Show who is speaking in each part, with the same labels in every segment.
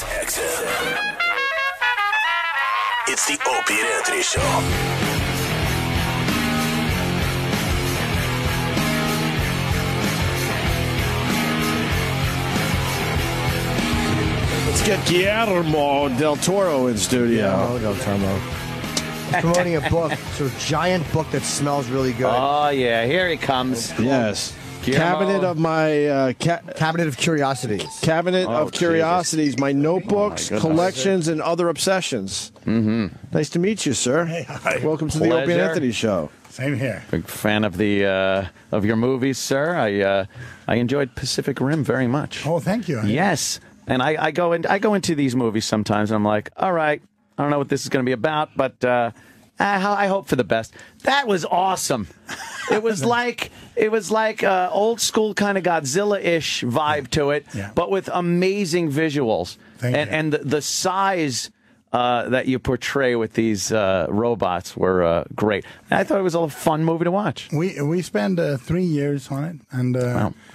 Speaker 1: XM. It's the Opie and Anthony Show.
Speaker 2: Let's get Guillermo del Toro in studio.
Speaker 3: Guillermo del Toro. Promoting a book. It's a giant book that smells really good.
Speaker 4: Oh, yeah. Here he comes.
Speaker 2: Yes.
Speaker 4: Guillermo.
Speaker 2: Cabinet of my...
Speaker 3: Cabinet of Curiosities.
Speaker 2: Cabinet of Curiosities. My notebooks,
Speaker 4: Oh, my
Speaker 2: collections, and other obsessions. Mm-hmm. Nice to meet you, sir.
Speaker 5: Hey, hi.
Speaker 2: Welcome to the Opie and Anthony Show.
Speaker 5: Same here.
Speaker 4: Big fan of the of your movies, sir. I enjoyed Pacific Rim very much.
Speaker 5: Oh, thank you.
Speaker 4: Yes. And I go into these movies sometimes, and I'm like, all right, I don't know what this is going to be about, but I hope for the best. That was awesome. It was like old school kind of Godzilla-ish vibe to it, but with amazing visuals. And the size that you portray with these robots were great. I thought it was a fun movie to watch.
Speaker 5: We spent 3 years on it, and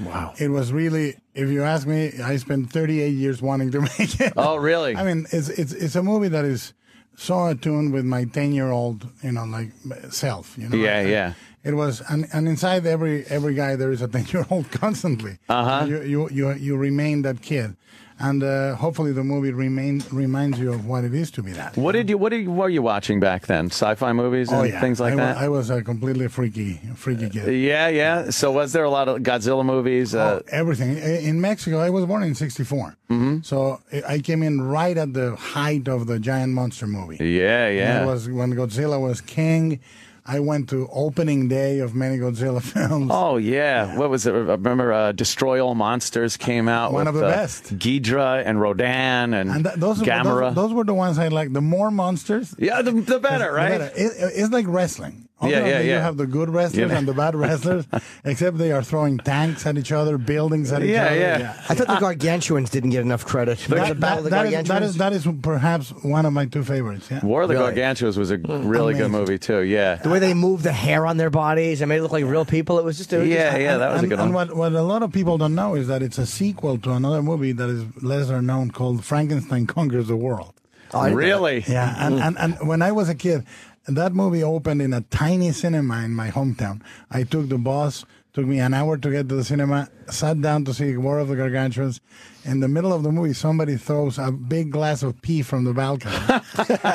Speaker 2: Wow.
Speaker 5: it was really. If you ask me, I spent 38 years wanting to make it.
Speaker 4: Oh, really?
Speaker 5: I mean, it's a movie that is so attuned with my 10-year-old, self.
Speaker 4: Yeah.
Speaker 5: It was, and inside every guy there is a 10-year-old constantly. You remain that kid, and hopefully the movie reminds you of what it is to be that.
Speaker 4: What were you watching back then? Sci-fi movies and things like that?
Speaker 5: I was a completely freaky kid.
Speaker 4: Yeah. So was there a lot of Godzilla movies?
Speaker 5: Everything. In Mexico, I was born in '64. Mm-hmm. So I came in right at the height of the giant monster movie.
Speaker 4: Yeah.
Speaker 5: It was when Godzilla was king. I went to opening day of many Godzilla films.
Speaker 4: Oh, yeah. What was it? I remember Destroy All Monsters came out.
Speaker 5: One
Speaker 4: with,
Speaker 5: of the best.
Speaker 4: Ghidra and Rodan and Gamera.
Speaker 5: Those were the ones I liked. The more monsters.
Speaker 4: Yeah, the better, right?
Speaker 5: The better. It's like wrestling.
Speaker 4: Yeah.
Speaker 5: You have the good wrestlers and the bad wrestlers, except they are throwing tanks at each other, buildings at each other.
Speaker 4: Yeah.
Speaker 3: I thought the Gargantuans didn't get enough credit.
Speaker 5: That is perhaps one of my two favorites. Yeah.
Speaker 4: War of the Gargantuas was a really good movie, too. Yeah.
Speaker 3: The way they moved the hair on their bodies and made it look like real people, it was just...
Speaker 4: That was a good one.
Speaker 5: And what a lot of people don't know is that it's a sequel to another movie that is lesser known called Frankenstein Conquers the World.
Speaker 3: Oh,
Speaker 4: really?
Speaker 5: Yeah, and when I was a kid, that movie opened in a tiny cinema in my hometown. I took the bus, took me an hour to get to the cinema, sat down to see War of the Gargantuans. In the middle of the movie, somebody throws a big glass of pee from the balcony.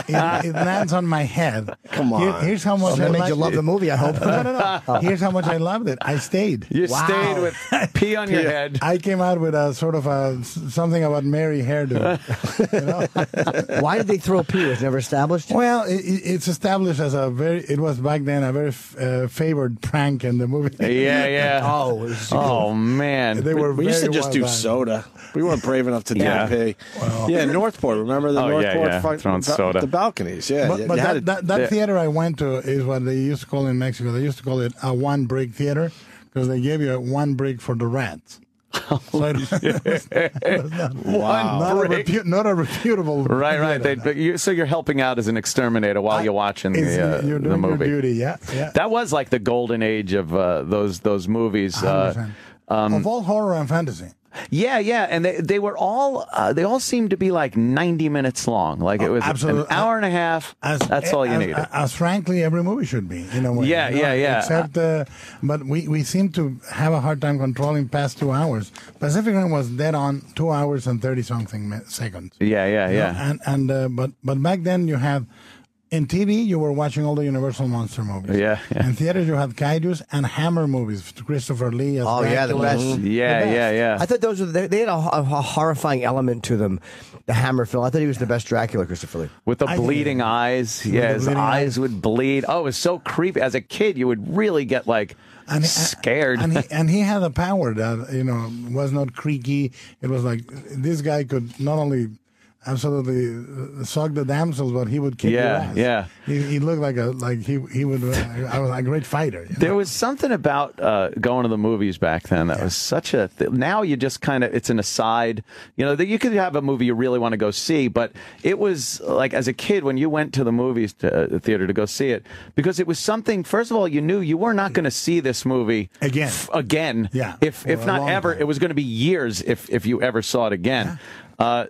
Speaker 5: It lands on my head.
Speaker 2: Come on.
Speaker 5: Here's how much
Speaker 3: that made you love the movie, I hope.
Speaker 5: No. Here's how much I loved it. I stayed.
Speaker 4: You stayed with pee on your head.
Speaker 5: I came out with a sort of something about Mary hairdo.
Speaker 3: Why did they throw pee? It was never established?
Speaker 5: Well, it's established as it was back then a very favored prank in the movie.
Speaker 4: Yeah.
Speaker 3: Oh,
Speaker 4: man.
Speaker 2: We used to just do soda. We weren't brave enough to do pee. Well, Northport. Remember the Northport
Speaker 4: throwing soda.
Speaker 2: The balconies, yeah.
Speaker 5: But that theater I went to is what they used to call in Mexico. They used to call it a one-brick theater because they gave you one brick for the rats. So it was not a reputable.
Speaker 4: Right. So you're helping out as an exterminator while you're watching
Speaker 5: you're doing
Speaker 4: the movie.
Speaker 5: Your duty, yeah.
Speaker 4: That was like the golden age of those movies.
Speaker 5: 100%. Of all horror and fantasy.
Speaker 4: Yeah, and they were all they all seemed to be like 90 minutes long. Like it was an hour and a half. That's all you needed.
Speaker 5: As frankly, every movie should be in a way.
Speaker 4: Yeah.
Speaker 5: Except, but we seem to have a hard time controlling past 2 hours. Pacific Rim was dead on 2 hours and 30-something seconds.
Speaker 4: Yeah.
Speaker 5: But back then you had. In TV, you were watching all the Universal monster movies.
Speaker 4: Yeah.
Speaker 5: In theaters, you had kaijus and Hammer movies. Christopher Lee as Dracula.
Speaker 3: The best.
Speaker 4: Yeah.
Speaker 3: I thought those were they had a horrifying element to them. The Hammer film. I thought he was the best Dracula, Christopher Lee.
Speaker 4: With the bleeding eyes. Yeah, his eyes would bleed. Oh, it was so creepy. As a kid, you would really get scared.
Speaker 5: And he had a power that was not creaky. It was like this guy could not only absolutely suck the damsels, but he would kick your ass.
Speaker 4: Yeah.
Speaker 5: He looked he would. I was a great fighter.
Speaker 4: There was something about going to the movies back then that was such a. Now you just kind of it's an aside. That you could have a movie you really want to go see, but it was like as a kid when you went to the movies the theater to go see it because it was something. First of all, you knew you were not going to see this movie
Speaker 5: again.
Speaker 4: Yeah. If not ever, it was going to be years if you ever saw it again.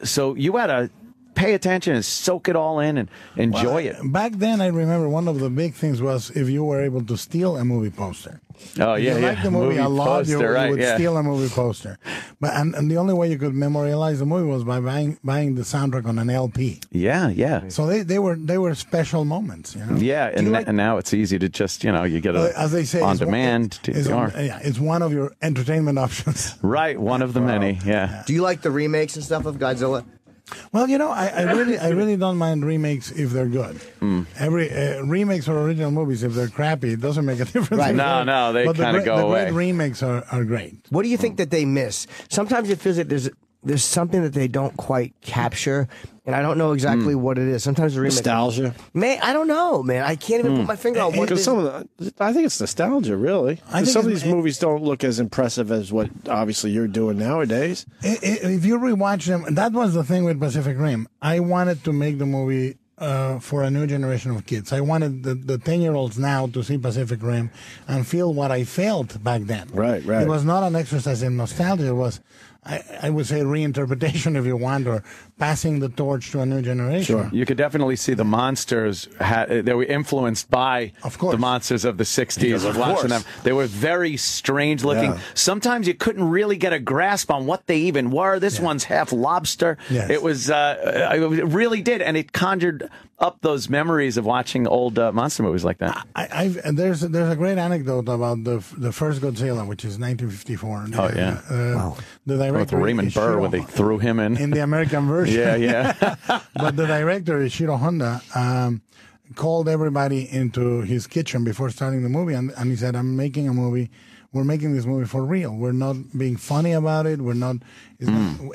Speaker 4: So you had to pay attention and soak it all in and enjoy it.
Speaker 5: Back then, I remember one of the big things was if you were able to steal a movie poster.
Speaker 4: Oh, yeah,
Speaker 5: If you liked the movie a lot, you would steal a movie poster. But and the only way you could memorialize the movie was by buying the soundtrack on an LP.
Speaker 4: Yeah, yeah.
Speaker 5: So they were special moments, you know?
Speaker 4: Yeah, and now it's easy to just, you get it
Speaker 5: as they say,
Speaker 4: on demand.
Speaker 5: It's one of your entertainment options.
Speaker 4: Right, one of the many, yeah.
Speaker 3: Do you like the remakes and stuff of Godzilla?
Speaker 5: Well, I really don't mind remakes if they're good. Every remakes or original movies, if they're crappy, it doesn't make a difference.
Speaker 3: Right.
Speaker 4: No, they kind of go away.
Speaker 5: The great remakes are great.
Speaker 3: What do you think that they miss? Sometimes it feels like there's something that they don't quite capture, and I don't know exactly what it is. Sometimes the remake
Speaker 2: Nostalgia.
Speaker 3: Man, I don't know, man. I can't even put my finger on what it is.
Speaker 2: I think it's nostalgia, really. Some of these movies don't look as impressive as what obviously you're doing nowadays.
Speaker 5: If you rewatch them, that was the thing with Pacific Rim. I wanted to make the movie for a new generation of kids. I wanted the 10-year-olds now to see Pacific Rim and feel what I felt back then.
Speaker 2: Right.
Speaker 5: It was not an exercise in nostalgia. It was, I would say, reinterpretation, if you want, or passing the torch to a new generation.
Speaker 2: Sure.
Speaker 4: You could definitely see the monsters, they were influenced by the monsters of the 60s. Of watching them. They were very strange looking.
Speaker 2: Yeah.
Speaker 4: Sometimes you couldn't really get a grasp on what they even were. This one's half lobster.
Speaker 5: Yes.
Speaker 4: It was, it really did, and it conjured up those memories of watching old monster movies like that.
Speaker 5: There's a great anecdote about the first Godzilla, which is 1954.
Speaker 4: Oh, yeah.
Speaker 5: Wow. The director
Speaker 4: with Raymond Burr, when they threw him in
Speaker 5: the American version.
Speaker 4: Yeah.
Speaker 5: But the director, Ishiro Honda, called everybody into his kitchen before starting the movie, and he said, "I'm making a movie. We're making this movie for real. We're not being funny about it. We're not.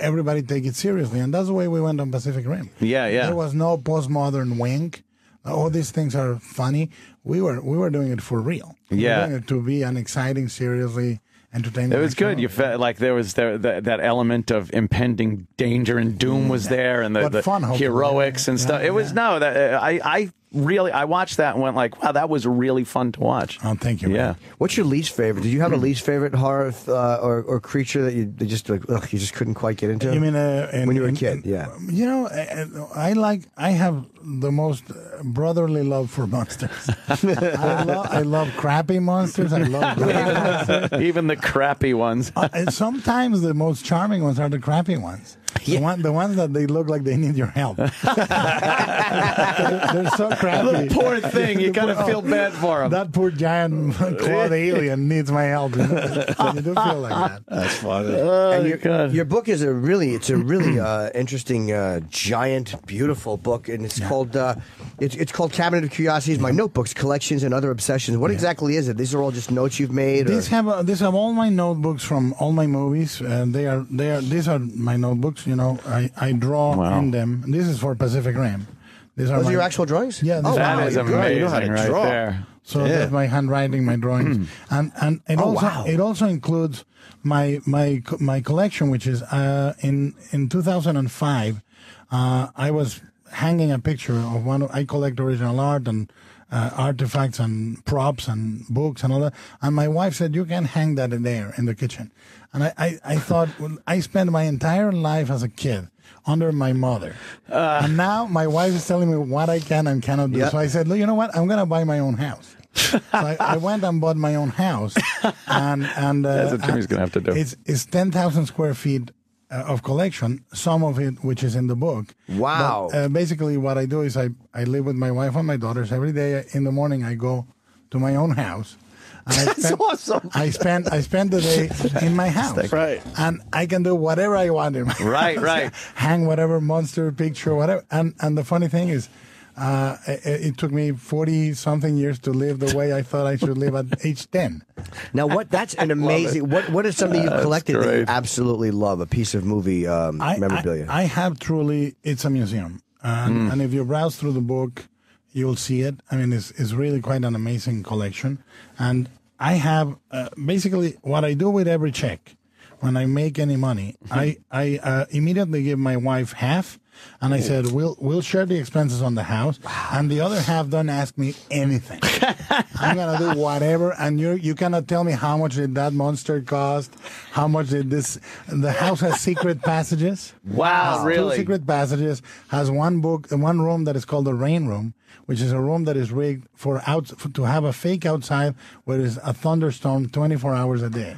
Speaker 5: Everybody take it seriously." And that's the way we went on Pacific Rim.
Speaker 4: Yeah.
Speaker 5: There was no postmodern wink. All these things are funny. We were doing it for real. We were doing it to be an exciting, seriously entertaining.
Speaker 4: It was good. You felt like there was that element of impending danger and doom was there, and the
Speaker 5: fun,
Speaker 4: heroics and stuff. It was I watched that and went like, wow, that was really fun to watch.
Speaker 5: Oh, thank you. Man.
Speaker 4: Yeah.
Speaker 3: What's your least favorite? Did you have a least favorite horror or creature that you just you just couldn't quite get into?
Speaker 5: You mean
Speaker 3: when you were a kid? Yeah.
Speaker 5: You know, I have the most brotherly love for monsters. I love crappy monsters. I love great monsters.
Speaker 4: Even the crappy ones.
Speaker 5: And sometimes the most charming ones are the crappy ones. The ones that they look like they need your help. They're so crappy.
Speaker 4: The poor thing. You kind of feel bad for them.
Speaker 5: That poor giant clawed alien needs my help. You do feel like that.
Speaker 2: That's funny.
Speaker 3: And your book is a really interesting, giant, beautiful book, and it's called Cabinet of Curiosities: My Notebooks, Collections, and Other Obsessions. What exactly is it? These are all just notes you've made.
Speaker 5: These have all my notebooks from all my movies. These are my notebooks. You know, I draw in them. This is for Pacific Rim. These are
Speaker 3: your actual drawings?
Speaker 5: Yeah.
Speaker 4: That is amazing.
Speaker 2: You know how to draw.
Speaker 4: There.
Speaker 5: So that's my handwriting, my drawings, and it also includes my collection, which is in 2005. I was hanging a picture of I collect original art and artifacts and props and books and all that. And my wife said, "You can hang that in there in the kitchen." And I thought, I spent my entire life as a kid under my mother. And now my wife is telling me what I can and cannot do. So I said, "Look, you know what? I'm going to buy my own house." So I went and bought my own house. And
Speaker 4: that's what Jimmy's going to have to do.
Speaker 5: It's 10,000 square feet of collection, some of it which is in the book.
Speaker 3: Wow.
Speaker 5: But, basically what I do is I live with my wife and my daughters. Every day in the morning I go to my own house.
Speaker 3: That's awesome.
Speaker 5: I spend the day in my house.
Speaker 2: Right.
Speaker 5: And I can do whatever I want in my house.
Speaker 4: Right.
Speaker 5: Hang whatever monster picture, whatever. And the funny thing is, it took me 40-something years to live the way I thought I should live at age 10.
Speaker 3: Now, that's an amazing... What is something you've collected that you absolutely love? A piece of movie memorabilia?
Speaker 5: I have truly... It's a museum. And if you browse through the book, you'll see it. I mean, it's really quite an amazing collection. And I have... basically, what I do with every check, when I make any money, I immediately give my wife half, And I said, we'll share the expenses on the house, and the other half don't ask me anything. I'm gonna do whatever, and you cannot tell me how much did that monster cost, how much did this. The house has secret passages.
Speaker 4: Wow, really?
Speaker 5: 2 secret passages. Has one room that is called the rain room, which is a room that is rigged to have a fake outside where there's a thunderstorm 24 hours a day.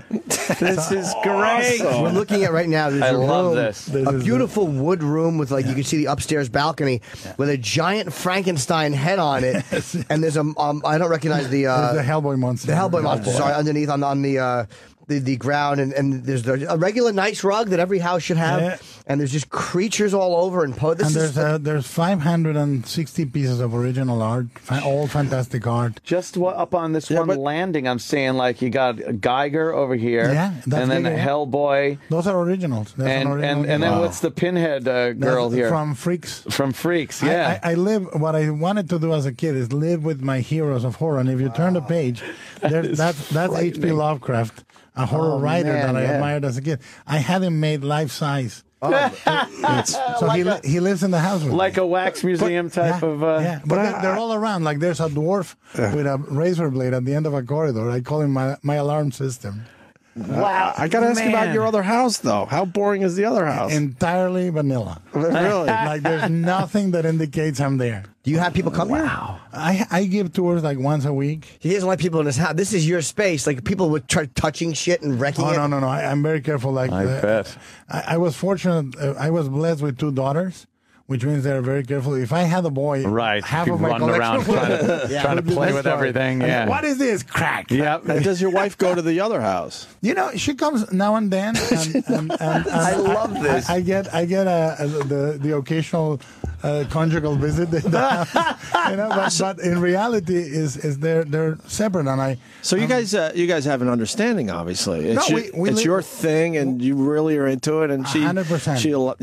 Speaker 4: This is great.
Speaker 3: We're looking at right now. There's
Speaker 4: I
Speaker 3: a
Speaker 4: love
Speaker 3: room,
Speaker 4: this.
Speaker 3: A beautiful wood room with you can see the upstairs balcony with a giant Frankenstein head on it, and there's I don't recognize the
Speaker 5: Hellboy monster.
Speaker 3: The Hellboy monster. Sorry, underneath on the ground, and there's a regular nice rug that every house should have, and there's just creatures all over. And
Speaker 5: there's 560 pieces of original art, all fantastic art.
Speaker 4: Just up on this one landing, I'm saying you got Geiger over here, and then
Speaker 5: Geiger,
Speaker 4: Hellboy.
Speaker 5: Those are originals.
Speaker 4: And then what's the Pinhead girl here?
Speaker 5: From Freaks.
Speaker 4: From Freaks, yeah.
Speaker 5: I live. What I wanted to do as a kid is live with my heroes of horror. And if you turn the page, that's H.P. Lovecraft. A horror writer that I admired as a kid. I had him made life size. He lives in the house with
Speaker 4: me. A wax museum type of.
Speaker 5: But they're all around. There's a dwarf with a razor blade at the end of a corridor. I call him my alarm system.
Speaker 4: Wow.
Speaker 2: I got to ask you about your other house, though. How boring is the other house?
Speaker 5: Entirely vanilla.
Speaker 2: Really?
Speaker 5: There's nothing that indicates I'm there.
Speaker 3: Do you have people come here?
Speaker 5: I give tours once a week.
Speaker 3: He doesn't like people in his house. This is your space. People would try touching shit and wrecking it.
Speaker 5: No. I'm very careful.
Speaker 4: I bet.
Speaker 5: I was fortunate. I was blessed with 2 daughters, which means they're very careful. If I had a boy, half of my collection
Speaker 4: around trying to play with everything. Yeah.
Speaker 5: What is this? Crack.
Speaker 2: Yep. And does your wife go to the other house?
Speaker 5: She comes now and then. And
Speaker 3: I love this.
Speaker 5: I get the occasional conjugal visit. But in reality, is they're separate. And
Speaker 2: So you guys have an understanding, obviously. It's your thing, and you really are into it, and
Speaker 5: 100%.
Speaker 2: She'll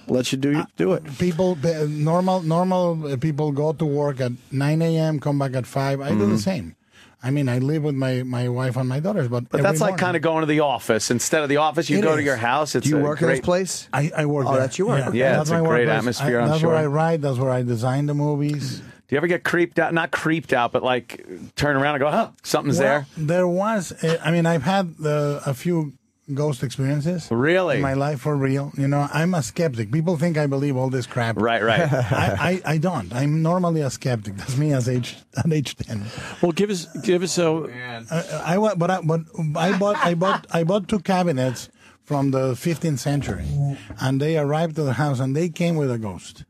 Speaker 2: let you do it.
Speaker 5: Normal people go to work at 9 a.m., come back at 5. I do the same. I live with my wife and my daughters, but
Speaker 4: that's kind of going to the office. Instead of the office, you go to your house.
Speaker 3: Do you work in this place?
Speaker 5: I work.
Speaker 3: Oh,
Speaker 5: there.
Speaker 3: that's your work.
Speaker 4: Yeah, it's a great atmosphere.
Speaker 5: That's where I write. That's where I design the movies.
Speaker 4: Do you ever get creeped out? Not creeped out, but turn around and go, "Huh, something's there."
Speaker 5: There was. I've had a few ghost experiences.
Speaker 4: Really?
Speaker 5: In my life, for real. I'm a skeptic. People think I believe all this crap.
Speaker 4: Right.
Speaker 5: I don't. I'm normally a skeptic. That's me at age 10.
Speaker 2: Well, give us so.
Speaker 5: I bought 2 cabinets from the 15th century, and they arrived to the house, and they came with a ghost.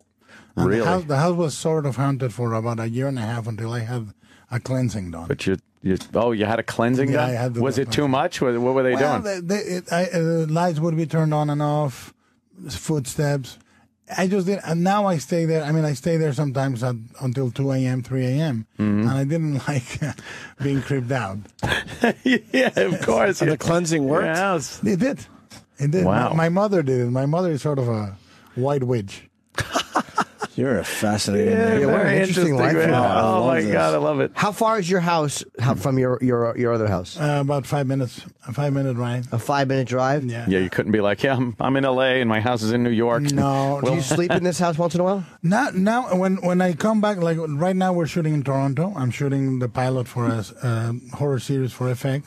Speaker 5: And
Speaker 4: really?
Speaker 5: The house was sort of haunted for about a year and a half until I had a cleansing done.
Speaker 4: But you had a cleansing done?
Speaker 5: I had to
Speaker 4: Was it too much? What were they doing?
Speaker 5: Lights would be turned on and off, footsteps. I just did, and now I stay there. I stay there sometimes until 2 a.m., 3 a.m., and I didn't like being creeped out.
Speaker 4: Yeah, of course.
Speaker 2: And the cleansing worked?
Speaker 4: Yes.
Speaker 5: It did.
Speaker 4: Wow.
Speaker 5: My mother did it. My mother is sort of a white witch.
Speaker 2: You're a fascinating man.
Speaker 4: Very interesting life. Oh my God, I love it.
Speaker 3: How far is your house from your other house?
Speaker 5: About 5 minutes. A 5-minute ride.
Speaker 3: A 5-minute drive?
Speaker 5: Yeah.
Speaker 4: Yeah, you couldn't be like, I'm in L.A. and my house is in New York.
Speaker 5: No.
Speaker 3: Do you sleep in this house once in a while?
Speaker 5: Now, when I come back, right now we're shooting in Toronto. I'm shooting the pilot for a horror series for FX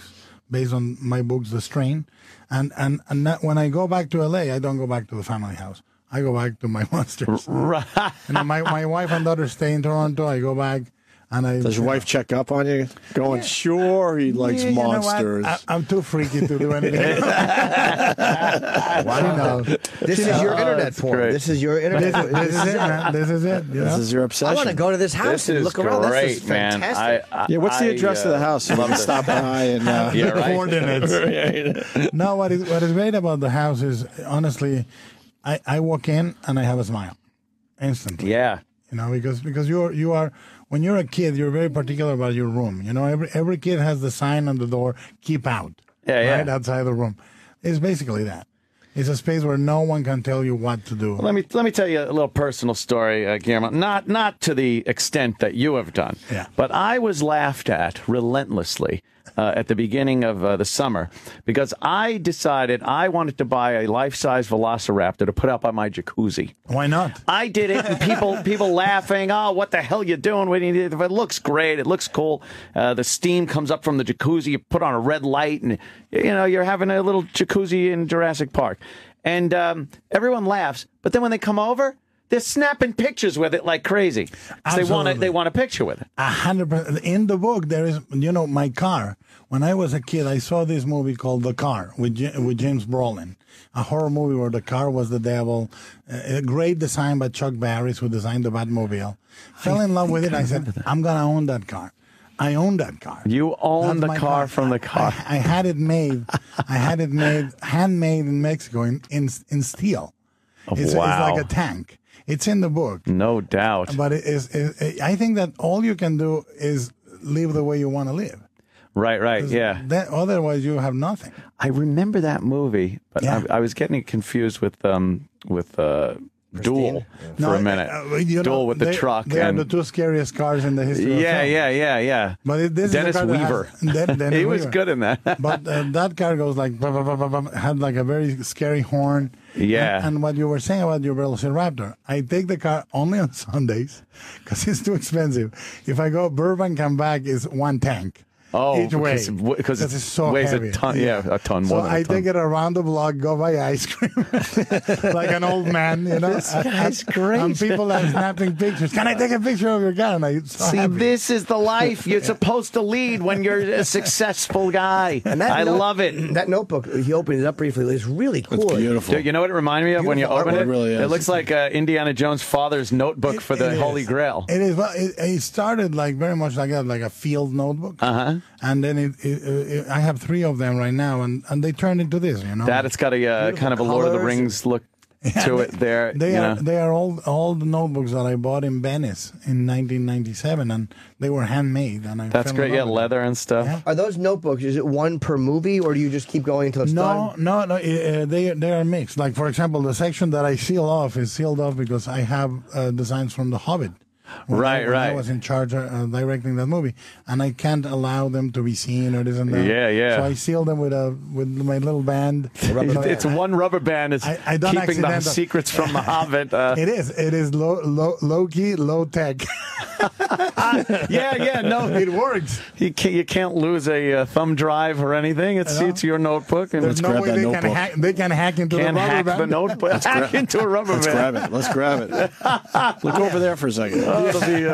Speaker 5: based on my books, The Strain. And when I go back to L.A., I don't go back to the family house. I go back to my monsters.
Speaker 4: Right.
Speaker 5: My wife and daughter stay in Toronto. I go back, and
Speaker 2: Does your wife check up on you? Going, sure, he likes monsters.
Speaker 5: I'm too freaky to do anything.
Speaker 3: Wow. This is your internet porn.
Speaker 4: Great.
Speaker 3: This is your internet.
Speaker 5: This is it, man. This is it.
Speaker 2: This is your obsession.
Speaker 3: I want to go to this house and look around. This is fantastic.
Speaker 2: Yeah, what's the address of the house? So let me stop by and
Speaker 5: coordinates. No, what is great about the house is, honestly, I walk in and I have a smile instantly.
Speaker 4: Yeah.
Speaker 5: Because you are when you're a kid, you're very particular about your room. Every kid has the sign on the door, keep out. Right outside the room. It's basically that. It's a space where no one can tell you what to do.
Speaker 4: Well, let me tell you a little personal story, Guillermo. Not to the extent that you have done.
Speaker 5: Yeah.
Speaker 4: But I was laughed at relentlessly at the beginning of the summer because I decided I wanted to buy a life-size Velociraptor to put out by my jacuzzi.
Speaker 5: Why not?
Speaker 4: I did it, and people laughing. Oh, what the hell you doing? It looks great. It looks cool. The steam comes up from the jacuzzi. You put on a red light, and you're having a little jacuzzi in Jurassic Park. And everyone laughs. But then when they come over, they're snapping pictures with it like crazy. They want a picture with it.
Speaker 5: 100%. In the book, there is, my car. When I was a kid, I saw this movie called The Car with James Brolin, a horror movie where the car was the devil. A great design by Chuck Barris, who designed the Batmobile. Fell in love with it. I said, I'm going to own that car. I own that car.
Speaker 4: You own the car from the car.
Speaker 5: I had it made. Handmade in Mexico in steel. It's like a tank. It's in the book.
Speaker 4: No doubt.
Speaker 5: But I think that all you can do is live the way you want to live.
Speaker 4: Right, yeah.
Speaker 5: Otherwise, you have nothing.
Speaker 4: I remember that movie, but
Speaker 5: Yeah.
Speaker 4: I was getting confused with Duel for a minute. Duel with the truck.
Speaker 5: They are the two scariest cars in the history of film.
Speaker 4: Yeah.
Speaker 5: But this
Speaker 4: Dennis
Speaker 5: is a car
Speaker 4: Weaver.
Speaker 5: Dennis
Speaker 4: He was
Speaker 5: Weaver.
Speaker 4: good in that.
Speaker 5: But that car goes like, had like a very scary horn.
Speaker 4: Yeah.
Speaker 5: And what you were saying about your Velociraptor, I take the car only on Sundays because it's too expensive. If I go Burbank and back, is one tank.
Speaker 4: Oh,
Speaker 5: each way.
Speaker 4: Because
Speaker 5: it's so
Speaker 4: weighs
Speaker 5: heavy.
Speaker 4: a ton. Yeah, a ton more
Speaker 5: So
Speaker 4: than a
Speaker 5: I
Speaker 4: ton.
Speaker 5: take it around the block, go buy ice cream, like an old man,
Speaker 4: This guy's great.
Speaker 5: And people are snapping pictures. Can I take a picture of your car? And I'm so
Speaker 4: See,
Speaker 5: happy.
Speaker 4: this is the life you're supposed to lead when you're a successful guy.
Speaker 3: And
Speaker 4: I love it.
Speaker 3: That notebook, he opened it up briefly. It's really cool.
Speaker 2: It's beautiful.
Speaker 4: Dude, you know what it reminded me of when you
Speaker 3: Beautiful
Speaker 4: open
Speaker 3: artwork.
Speaker 4: it?
Speaker 2: It really is.
Speaker 4: It looks like Indiana Jones' father's notebook for the
Speaker 5: It
Speaker 4: Holy
Speaker 5: is.
Speaker 4: Grail.
Speaker 5: It is. Well, it started like very much like that, like a field notebook. And then I have 3 of them right now, and they turned into this.
Speaker 4: That it's got a kind of a Lord of the
Speaker 3: colors.
Speaker 4: Rings look to it there.
Speaker 5: They are all the notebooks that I bought in Venice in 1997, and they were handmade. And
Speaker 4: That's
Speaker 5: fell in
Speaker 4: great.
Speaker 5: love
Speaker 4: Yeah,
Speaker 5: with
Speaker 4: leather and stuff.
Speaker 5: Yeah.
Speaker 3: Are those notebooks, is it one per movie, or do you just keep going until it's done?
Speaker 5: No. They are mixed. Like, for example, the section that I seal off is sealed off because I have designs from The Hobbit. When I was in charge of directing that movie, and I can't allow them to be seen or this and that.
Speaker 4: Yeah.
Speaker 5: So I seal them with my little band.
Speaker 4: It's one rubber band is
Speaker 5: I don't
Speaker 4: keeping the
Speaker 5: accidentally-
Speaker 4: secrets from the Hobbit.
Speaker 5: It is low key, low tech.
Speaker 4: No,
Speaker 5: It works.
Speaker 4: you can't lose a thumb drive or anything. It's your notebook, and
Speaker 5: There's no
Speaker 2: grab
Speaker 5: way
Speaker 2: that
Speaker 5: they
Speaker 2: notebook.
Speaker 5: they can hack into
Speaker 4: can't
Speaker 5: the rubber
Speaker 4: hack
Speaker 5: band.
Speaker 4: the notebook. Hack into a rubber
Speaker 2: Let's
Speaker 4: band.
Speaker 2: grab it. Let's grab it. Look over there for a second.
Speaker 4: It'll be,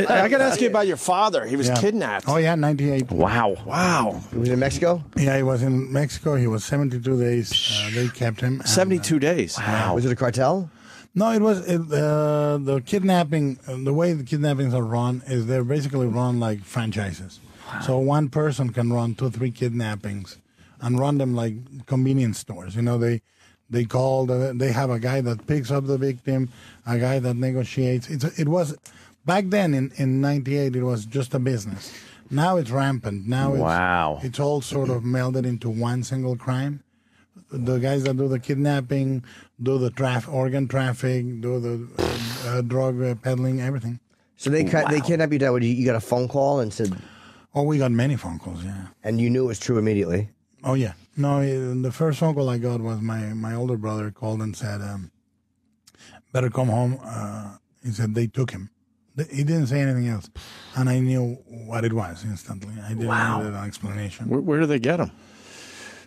Speaker 2: I got to ask you about your father. He was kidnapped.
Speaker 5: Oh yeah, 98.
Speaker 2: Wow.
Speaker 3: It was in Mexico?
Speaker 5: Yeah, he was in Mexico. He was 72 days. They kept him. And,
Speaker 2: 72 days. Wow.
Speaker 3: Was it a cartel?
Speaker 5: No, it was the kidnapping. The way the kidnappings are run is they're basically run like franchises. So one person can run 2 or 3 kidnappings and run them like convenience stores. They call. They have a guy that picks up the victim, a guy that negotiates. It was back then in '98. It was just a business. Now it's rampant. Now it's all sort of melded into one single crime. The guys that do the kidnapping, do the organ traffic, do the drug peddling, everything.
Speaker 3: So they kidnapped you down. You got a phone call and said,
Speaker 5: Oh, we got many phone calls, yeah.
Speaker 3: and you knew it was true immediately.
Speaker 5: Oh, yeah. No, the first phone call I got was my older brother called and said, better come home. He said they took him. He didn't say anything else. And I knew what it was instantly. I didn't need an explanation.
Speaker 2: Where did they get him?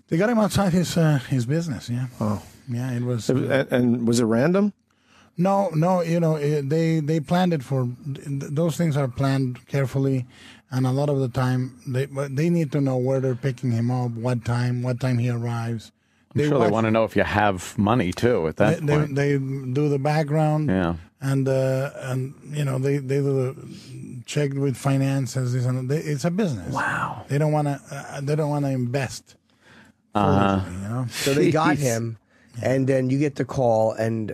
Speaker 5: They got him outside his business, yeah. Oh. Yeah, it was.
Speaker 2: And was it random?
Speaker 5: No, they planned it for, those things are planned carefully, and a lot of the time, they need to know where they're picking him up, what time he arrives.
Speaker 4: I'm sure they want to know if you have money, too, at that point.
Speaker 5: They do the background,
Speaker 4: Yeah.
Speaker 5: and they do the check with finances. It's a business.
Speaker 4: Wow.
Speaker 5: They don't want to invest. foolishly,
Speaker 3: So they got him, and then you get the call, and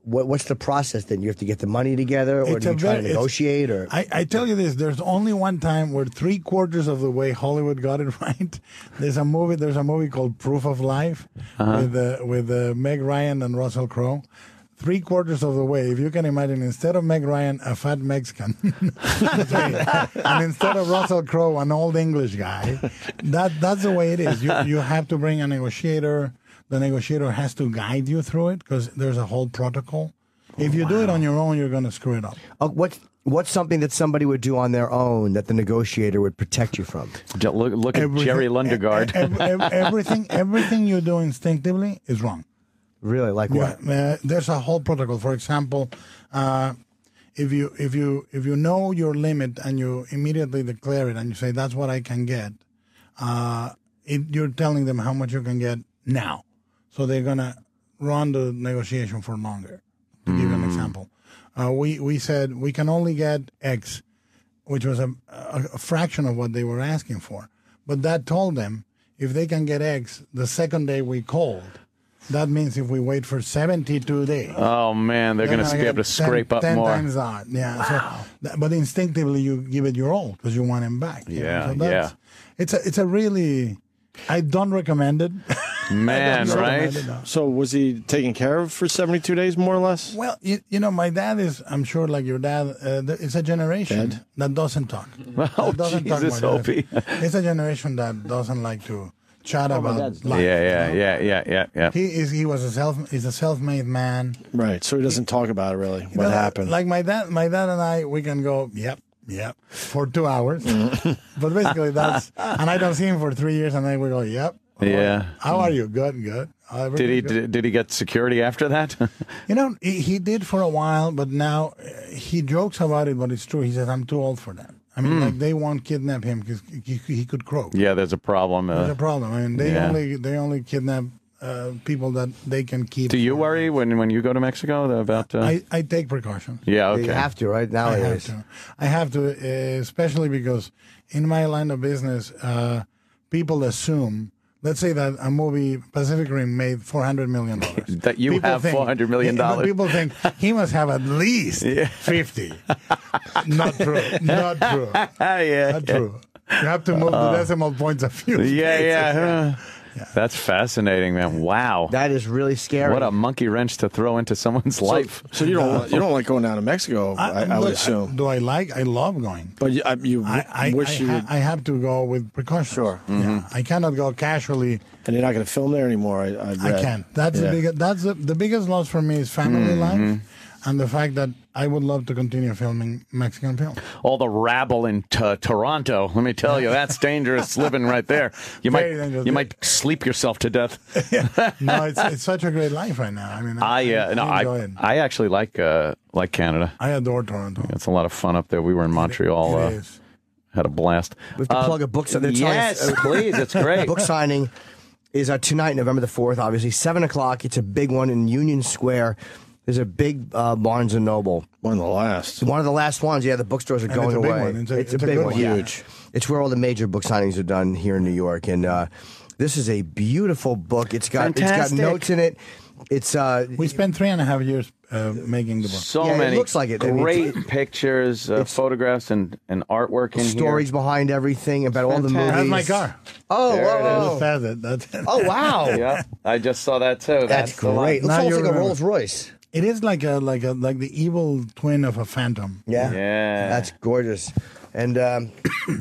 Speaker 3: what's the process then? You have to get the money together, or do you try to negotiate? Or
Speaker 5: I tell you this: there's only one time where 3/4 of the way Hollywood got it right. There's a movie called Proof of Life with Meg Ryan and Russell Crowe. 3/4 of the way, if you can imagine, instead of Meg Ryan, a fat Mexican, and instead of Russell Crowe, an old English guy, that's the way it is. You have to bring a negotiator. The negotiator has to guide you through it because there's a whole protocol. If you do it on your own, you're going to screw it up.
Speaker 3: What's something that somebody would do on their own that the negotiator would protect you from?
Speaker 4: Look at Jerry Lundegaard.
Speaker 5: Everything you do instinctively is wrong.
Speaker 3: Really, like what?
Speaker 5: There's a whole protocol. For example, if you know your limit and you immediately declare it and you say that's what I can get, you're telling them how much you can get now. So they're gonna run the negotiation for longer. To give you an example, we said we can only get X, which was a fraction of what they were asking for. But that told them if they can get X the second day we called. That means if we wait for 72 days.
Speaker 4: Oh, man, they're going to be able to scrape up
Speaker 5: 10
Speaker 4: more.
Speaker 5: 10 times that. Yeah. Wow. But instinctively, you give it your all because you want him back.
Speaker 4: Yeah,
Speaker 5: so It's a really... I don't recommend it.
Speaker 4: Man, right?
Speaker 2: So was he taken care of for 72 days, more or less?
Speaker 5: Well, you know, my dad is, I'm sure like your dad, it's a generation that doesn't talk.
Speaker 4: Oh, Jesus, Opie.
Speaker 5: It's a generation that doesn't like to chat about life.
Speaker 4: Yeah.
Speaker 5: He was a self-made man.
Speaker 2: Right. So he doesn't talk about it really. What happened?
Speaker 5: Like my dad and I, we can go, yep, for 2 hours. But basically that's, and I don't see him for 3 years, and then we go, yep.
Speaker 2: Yeah.
Speaker 5: How are you? Good.
Speaker 4: Did he get security after that?
Speaker 5: You know, he did for a while, but now he jokes about it, but it's true. He says, I'm too old for that. I mean, like they won't kidnap him because he could croak.
Speaker 4: Yeah, there's a problem.
Speaker 5: There's a problem. I mean, they only kidnap people that they can keep.
Speaker 4: Do you worry when you go to Mexico about?
Speaker 5: I take precautions.
Speaker 4: Yeah, okay.
Speaker 3: You have to, right? Nowadays.
Speaker 5: I have to, especially because in my line of business, people assume. Let's say that a movie, Pacific Rim, made $400 million.
Speaker 4: That you have $400 million.
Speaker 5: People think he must have at least 50. Not true. Not true. Not true. You have to move the decimal points a few.
Speaker 4: Yeah. That's fascinating, man. Wow.
Speaker 3: That is really scary.
Speaker 4: What a monkey wrench to throw into someone's life.
Speaker 2: So you don't like going down to Mexico, I would assume.
Speaker 5: I love going.
Speaker 2: But you wish you would.
Speaker 5: I have to go with precaution.
Speaker 2: Sure.
Speaker 5: Yeah. I cannot go casually.
Speaker 2: And you're not going to film there anymore, I
Speaker 5: can't. That's the biggest loss for me is family life. And the fact that I would love to continue filming Mexican film.
Speaker 4: All the rabble in Toronto, let me tell you, that's dangerous living right there. You might sleep yourself to death.
Speaker 5: No, it's such a great life right now. I mean, I enjoy it.
Speaker 4: I actually like Canada.
Speaker 5: I adore Toronto.
Speaker 4: It's a lot of fun up there. We were in Montreal.
Speaker 5: It is.
Speaker 4: Had a blast.
Speaker 3: We have to plug a book signing.
Speaker 4: Yes, please. It's great.
Speaker 3: Book signing is tonight, November the 4th, obviously, 7 o'clock. It's a big one in Union Square. There's a big Barnes & Noble.
Speaker 2: One of the last.
Speaker 3: One of the last ones. Yeah, the bookstores are going away.
Speaker 5: It's a
Speaker 3: big one.
Speaker 2: Huge.
Speaker 3: It's where all the major book signings are done here in New York. And this is a beautiful book. It's got notes in it. It's
Speaker 5: we spent 3.5 years making the book.
Speaker 4: So many.
Speaker 3: It looks like it.
Speaker 4: Great pictures, photographs, and artwork in
Speaker 3: stories
Speaker 4: here.
Speaker 3: behind everything about all the movies.
Speaker 5: That's my car.
Speaker 3: Oh,
Speaker 5: That's it.
Speaker 3: Oh, wow.
Speaker 4: Yeah, I just saw that too.
Speaker 3: That's great. Looks almost like a Rolls Royce.
Speaker 5: It is like the evil twin of a Phantom.
Speaker 3: Yeah.
Speaker 4: That's
Speaker 3: gorgeous. And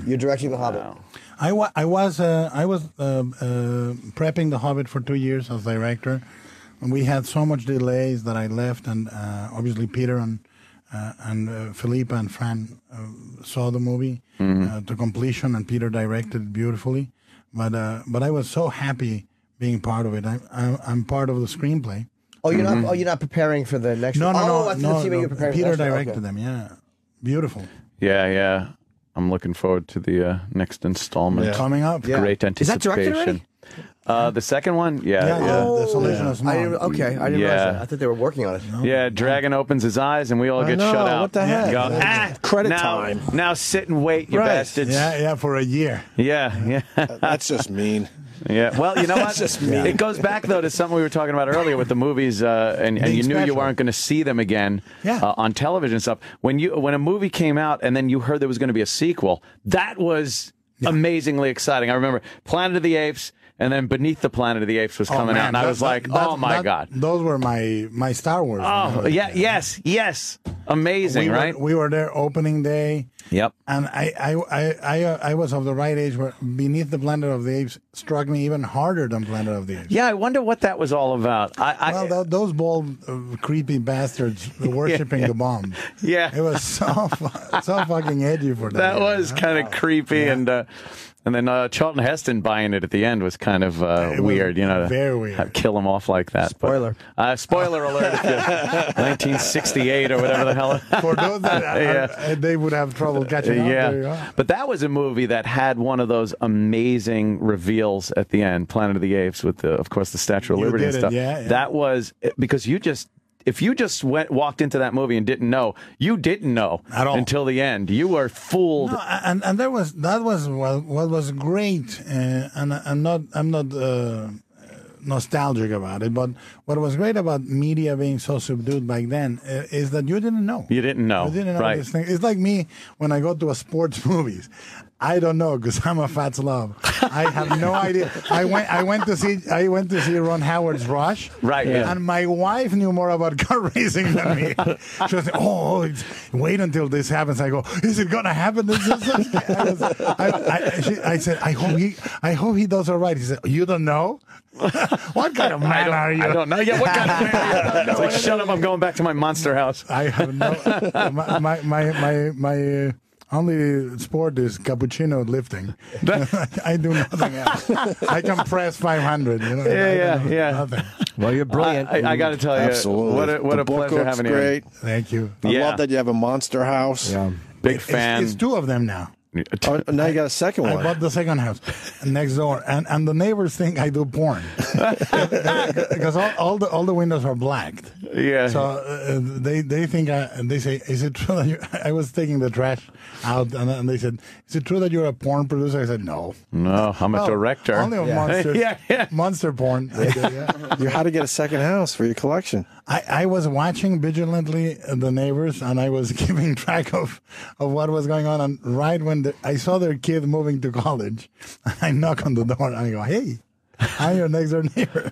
Speaker 3: you're directing The Hobbit.
Speaker 4: Wow.
Speaker 5: I was prepping The Hobbit for 2 years as director, and we had so much delays that I left, and obviously Peter and Philippa and Fran saw the movie to completion, and Peter directed it beautifully. But I was so happy being part of it. I'm part of the screenplay.
Speaker 3: Oh, you're not. Oh, you're not preparing for the next.
Speaker 5: No.
Speaker 3: You're preparing
Speaker 5: Peter
Speaker 3: for the next
Speaker 5: directed
Speaker 3: one.
Speaker 5: them. Yeah, beautiful.
Speaker 4: Yeah. I'm looking forward to the next installment.
Speaker 5: Coming up.
Speaker 3: Yeah.
Speaker 4: Great anticipation.
Speaker 3: Is that directed already?
Speaker 4: The second one? Yeah.
Speaker 5: The Solution of Smog.
Speaker 3: I didn't realize that. I thought they were working on it.
Speaker 4: Yeah, Dragon opens his eyes and we all get shut out.
Speaker 2: What the heck?
Speaker 4: Go,
Speaker 2: Credit time.
Speaker 4: Now sit and wait, you bastards.
Speaker 5: Yeah, for a year.
Speaker 4: Yeah.
Speaker 2: That's just mean.
Speaker 4: Yeah. Well, you know what?
Speaker 2: Just me.
Speaker 4: It goes back though to something we were talking about earlier with the movies, and you knew you weren't going to see them again on television and stuff. When a movie came out and then you heard there was going to be a sequel, that was amazingly exciting. I remember Planet of the Apes. and then Beneath the Planet of the Apes was coming out, and I was like, oh my God.
Speaker 5: Those were my Star Wars.
Speaker 4: Oh, yeah, yes. Amazing, right?
Speaker 5: We were there opening day.
Speaker 4: Yep.
Speaker 5: And I was of the right age where Beneath the Planet of the Apes struck me even harder than Planet of the Apes.
Speaker 4: Yeah, I wonder what that was all about.
Speaker 5: Those bald, creepy bastards worshipping the bomb.
Speaker 4: Yeah.
Speaker 5: It was so fucking edgy for them.
Speaker 4: That was kind of creepy, and then Charlton Heston buying it at the end was kind of weird, you know,
Speaker 5: very weird.
Speaker 4: Kill him off like that.
Speaker 3: Spoiler.
Speaker 4: But, spoiler alert! 1968 or whatever the hell.
Speaker 5: For those that they would have trouble catching up. There you are.
Speaker 4: But that was a movie that had one of those amazing reveals at the end, Planet of the Apes, with of course the Statue of Liberty and stuff.
Speaker 5: Yeah.
Speaker 4: That was because if you just walked into that movie and didn't know, you didn't know
Speaker 5: at all
Speaker 4: until the end. You were fooled.
Speaker 5: No, and that was what was great, and I'm not nostalgic about it, but what was great about media being so subdued back then is that you didn't know.
Speaker 4: You didn't know.
Speaker 5: You didn't know
Speaker 4: right.
Speaker 5: this thing. It's like me when I go to a sports movies. I don't know because I'm a fat slob. I have no idea. I went to see Ron Howard's Rush.
Speaker 4: Right. Yeah.
Speaker 5: And my wife knew more about car racing than me. She was like, "Oh, wait until this happens." I go, "Is it gonna happen?" I said, "I hope he does all right." He said, "You don't know." What kind of man are you?
Speaker 4: I don't know. Yeah, what kind of man are you? It's like, shut up! I'm going back to my monster house.
Speaker 5: I have no. My only sport is cappuccino lifting. I do nothing else. I can press 500. You know.
Speaker 4: Yeah.
Speaker 5: Nothing.
Speaker 3: Well, you're brilliant.
Speaker 4: I got to tell you,
Speaker 2: absolutely.
Speaker 4: what a pleasure having you.
Speaker 2: Great.
Speaker 5: Thank you.
Speaker 2: I love that you have a monster house.
Speaker 3: Yeah.
Speaker 4: Big fan.
Speaker 5: It's two of them now.
Speaker 2: Oh, now you got a second one.
Speaker 5: I bought the second house next door, and the neighbors think I do porn because all the windows are blacked.
Speaker 4: Yeah.
Speaker 5: So they think they say, "Is it true that you?" I was taking the trash out, and they said, "Is it true that you're a porn producer?" I said, "No,
Speaker 4: I'm a director.
Speaker 5: Only of monsters. Monster porn."
Speaker 2: You had to get a second house for your collection.
Speaker 5: I was watching vigilantly the neighbors, and I was keeping track of what was going on. And right when I saw their kid moving to college, I knock on the door, and I go, "Hey, I'm your next door neighbor.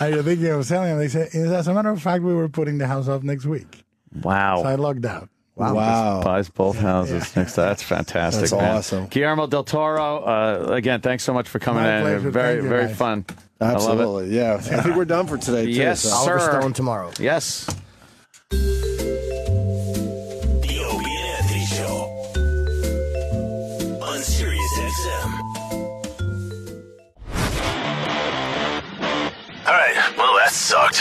Speaker 5: Are you thinking of selling?" And they said, "As a matter of fact, we were putting the house up next week."
Speaker 4: Wow.
Speaker 5: So I logged out.
Speaker 2: Wow.
Speaker 4: Buys both houses next. That's fantastic.
Speaker 2: That's
Speaker 4: man.
Speaker 2: awesome.
Speaker 4: Guillermo del Toro, again, thanks so much for coming
Speaker 5: My
Speaker 4: in.
Speaker 5: pleasure.
Speaker 4: Very,
Speaker 5: Thank you,
Speaker 4: very
Speaker 5: guys.
Speaker 4: fun.
Speaker 2: Absolutely. Yeah. I think we're done for today, too.
Speaker 4: Yes,
Speaker 2: so.
Speaker 4: sir.
Speaker 3: Oliver Stone tomorrow.
Speaker 4: Yes.
Speaker 1: The Opie and Anthony Show on Sirius XM. All right, well, that sucked.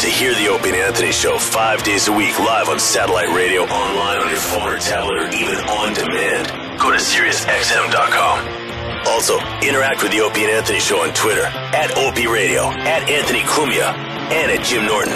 Speaker 1: To hear the Opie and Anthony Show 5 days a week live on satellite radio, online on your phone or tablet, or even on demand, go to SiriusXM.com. Also, interact with the Opie and Anthony Show on Twitter, @Opie Radio, @Anthony Cumia, and @Jim Norton.